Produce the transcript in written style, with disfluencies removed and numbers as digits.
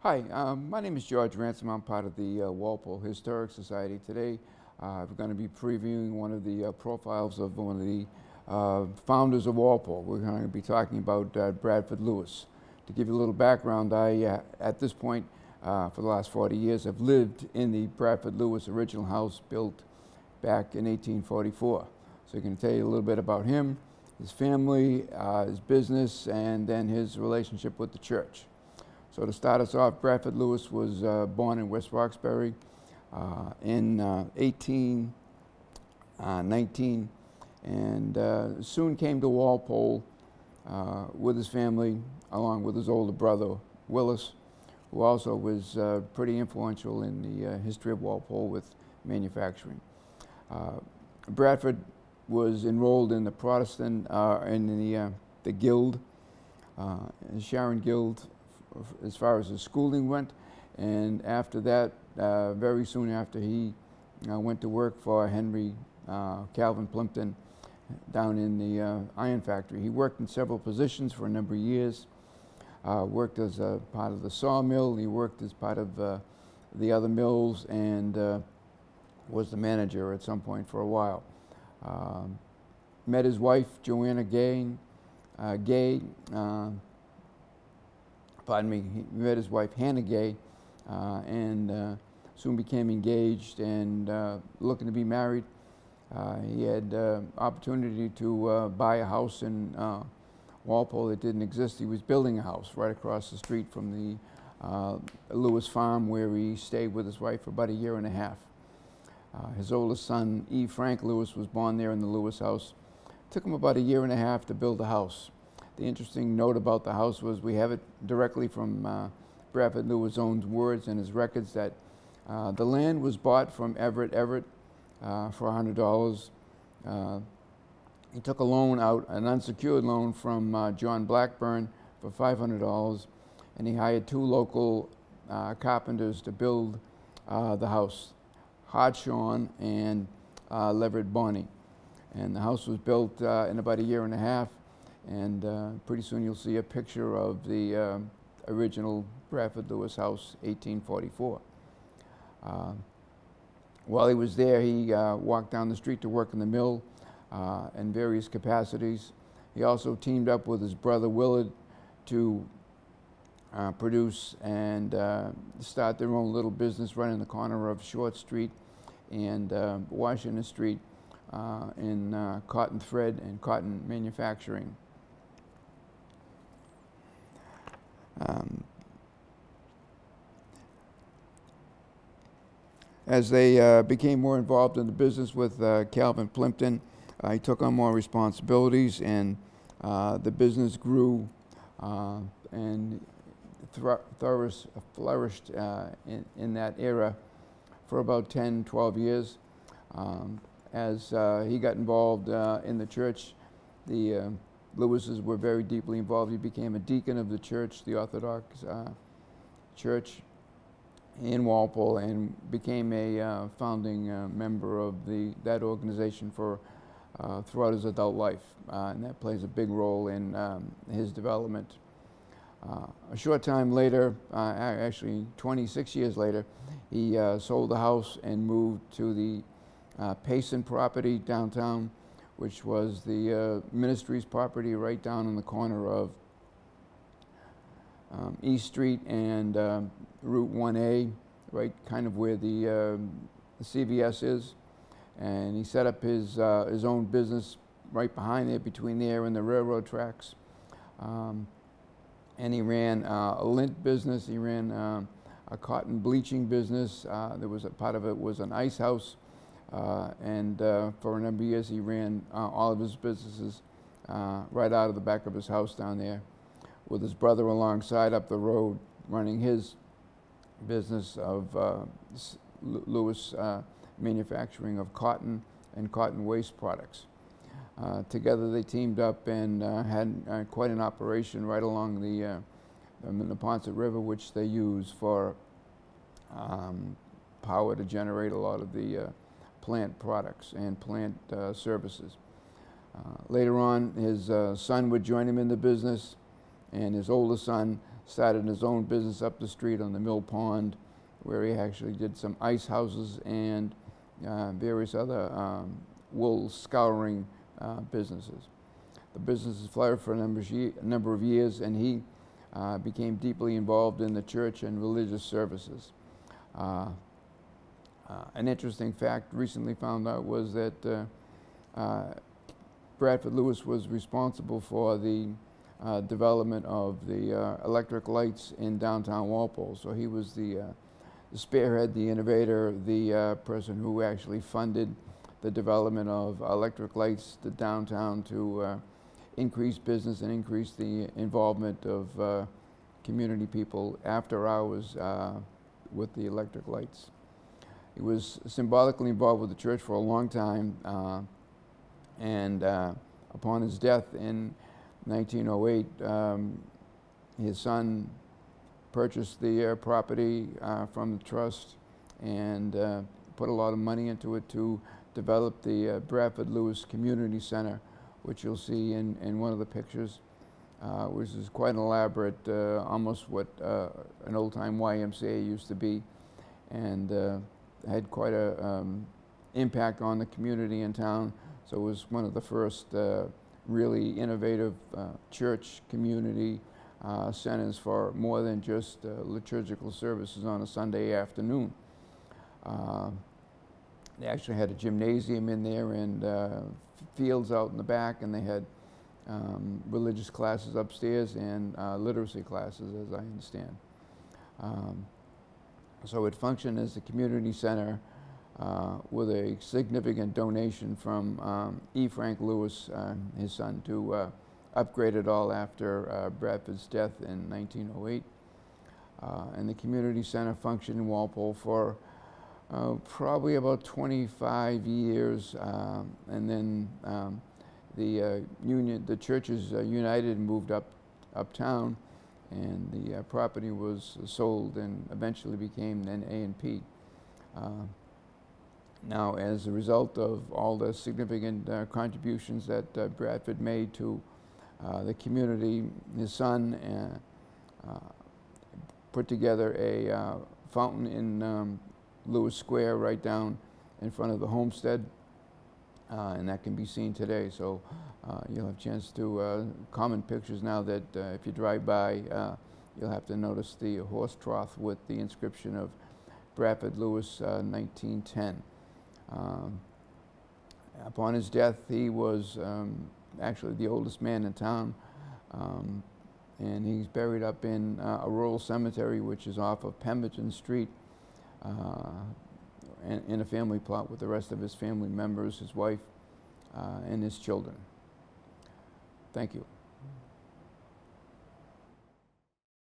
Hi, my name is George Ransom. I'm part of the Walpole Historic Society. Today, we're going to be previewing one of the profiles of one of the founders of Walpole. We're going to be talking about Bradford Lewis. To give you a little background, I, at this point, for the last 40 years, have lived in the Bradford Lewis original house built back in 1844. So I can tell you a little bit about him, his family, his business, and then his relationship with the church. So to start us off, Bradford Lewis was born in West Roxbury in 1819 and soon came to Walpole with his family, along with his older brother, Willis, who also was pretty influential in the history of Walpole with manufacturing. Bradford was enrolled in the Protestant, in the Guild, Sharon Guild, as far as his schooling went, and after that, very soon after, he went to work for Henry Calvin Plimpton down in the iron factory. He worked in several positions for a number of years, worked as a part of the sawmill, he worked as part of the other mills, and was the manager at some point for a while. Met his wife, Joanna Gay, pardon me, he met his wife, Hannah Gay, and soon became engaged and looking to be married. He had opportunity to buy a house in Walpole that didn't exist. He was building a house right across the street from the Lewis farm, where he stayed with his wife for about a year and a half. His oldest son, E. Frank Lewis, was born there in the Lewis house. It took him about a year and a half to build the house. The interesting note about the house was we have it directly from Bradford Lewis' own words and his records that the land was bought from Everett for $100. He took a loan out, an unsecured loan from John Blackburn for $500, and he hired two local carpenters to build the house, Hartshorn and Leverett Bonney. And the house was built in about a year and a half. And pretty soon you'll see a picture of the original Bradford Lewis house, 1844. While he was there, he walked down the street to work in the mill in various capacities. He also teamed up with his brother Willard to produce and start their own little business right in the corner of Short Street and Washington Street in cotton thread and cotton manufacturing. As they became more involved in the business with Calvin Plimpton, he took on more responsibilities, and the business grew and flourished in that era for about 10, 12 years. As he got involved in the church, the Lewises were very deeply involved. He became a deacon of the church, the Orthodox Church in Walpole, and became a founding member of that organization for throughout his adult life, and that plays a big role in his development. A short time later, actually 26 years later, he sold the house and moved to the Payson property downtown, which was the ministry's property right down in the corner of East Street and Route 1A, right kind of where the CVS is. And he set up his own business right behind there, between there and the railroad tracks. And he ran a lint business. He ran a cotton bleaching business. There was a part of it was an ice house. And for a number of years, he ran all of his businesses right out of the back of his house down there, with his brother alongside up the road, running his business of Lewis manufacturing of cotton and cotton waste products. Together, they teamed up and had quite an operation right along the Neponset River, which they use for power to generate a lot of the plant products and plant services. Later on, his son would join him in the business, and his oldest son started his own business up the street on the Mill Pond, where he actually did some ice houses and various other wool scouring businesses. The business has flourished for a number of years, and he became deeply involved in the church and religious services. An interesting fact recently found out was that Bradford Lewis was responsible for the development of the electric lights in downtown Walpole. So he was the spearhead, the innovator, the person who actually funded the development of electric lights to downtown to increase business and increase the involvement of community people after hours with the electric lights. He was symbolically involved with the church for a long time, and upon his death in 1908, his son purchased the property from the trust and put a lot of money into it to develop the Bradford Lewis Community Center, which you'll see in one of the pictures, which is quite an elaborate, almost what an old-time YMCA used to be, and had quite a impact on the community in town. So it was one of the first really innovative church community centers for more than just liturgical services on a Sunday afternoon. They actually had a gymnasium in there and fields out in the back, and they had religious classes upstairs and literacy classes, as I understand. So it functioned as a community center with a significant donation from E. Frank Lewis, his son, to upgrade it all after Bradford's death in 1908. And the community center functioned in Walpole for probably about 25 years, and then the churches united and moved uptown, and the property was sold and eventually became an A&P. Now, as a result of all the significant contributions that Bradford made to the community, his son put together a fountain in Lewis Square right down in front of the homestead, and that can be seen today. So you'll have a chance to common pictures now that if you drive by, you'll have to notice the horse trough with the inscription of Bradford Lewis, 1910. Upon his death, he was actually the oldest man in town, and he's buried up in a rural cemetery which is off of Pemberton Street, in a family plot with the rest of his family members, his wife, and his children. Thank you.